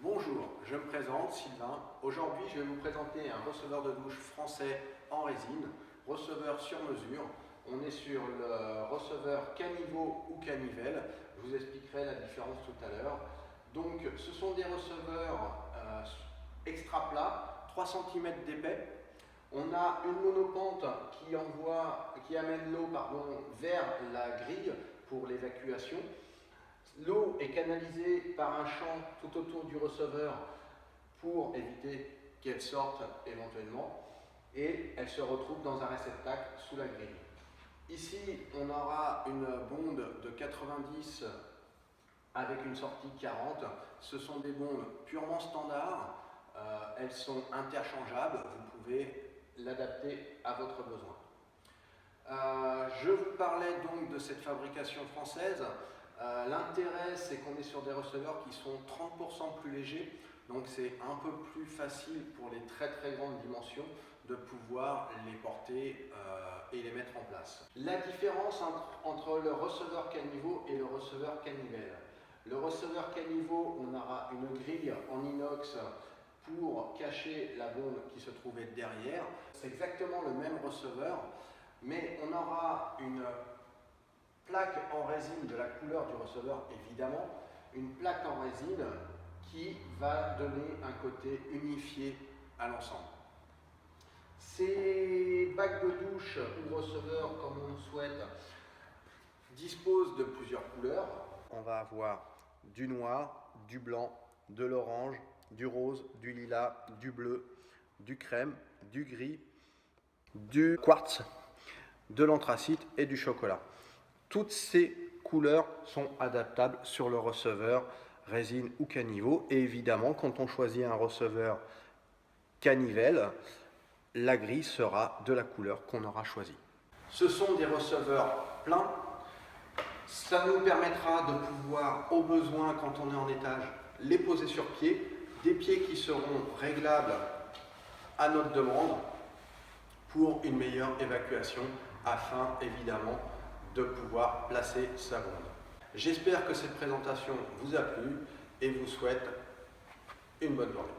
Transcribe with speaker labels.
Speaker 1: Bonjour, je me présente Sylvain. Aujourd'hui, je vais vous présenter un receveur de douche français en résine, receveur sur mesure. On est sur le receveur caniveau ou canivelle. Je vous expliquerai la différence tout à l'heure. Donc, ce sont des receveurs extra plats, 3 cm d'épais. On a une monopente qui amène l'eau vers la grille pour l'évacuation. L'eau est canalisée par un champ tout autour du receveur pour éviter qu'elle sorte éventuellement et elle se retrouve dans un réceptacle sous la grille. Ici, on aura une bonde de 90 avec une sortie 40. Ce sont des bondes purement standards. Elles sont interchangeables. Vous pouvez l'adapter à votre besoin. Je vous parlais donc de cette fabrication française. L'intérêt, c'est qu'on est sur des receveurs qui sont 30% plus légers, donc c'est un peu plus facile pour les très grandes dimensions de pouvoir les porter et les mettre en place. La différence entre le receveur caniveau et le receveur canivelle. Le receveur caniveau, on aura une grille en inox pour cacher la bombe qui se trouvait derrière. C'est exactement le même receveur, mais on aura une plaque en résine de la couleur du receveur, évidemment, une plaque en résine qui va donner un côté unifié à l'ensemble. Ces bacs de douche ou receveurs, comme on le souhaite, disposent de plusieurs couleurs. On va avoir du noir, du blanc, de l'orange, du rose, du lilas, du bleu, du crème, du gris, du quartz, de l'anthracite et du chocolat. Toutes ces couleurs sont adaptables sur le receveur résine ou caniveau. Et évidemment, quand on choisit un receveur canivelle, la grille sera de la couleur qu'on aura choisie. Ce sont des receveurs pleins. Ça nous permettra de pouvoir, au besoin, quand on est en étage, les poser sur pied. Des pieds qui seront réglables à notre demande pour une meilleure évacuation afin, évidemment, de pouvoir placer sa bonde. J'espère que cette présentation vous a plu et vous souhaite une bonne journée.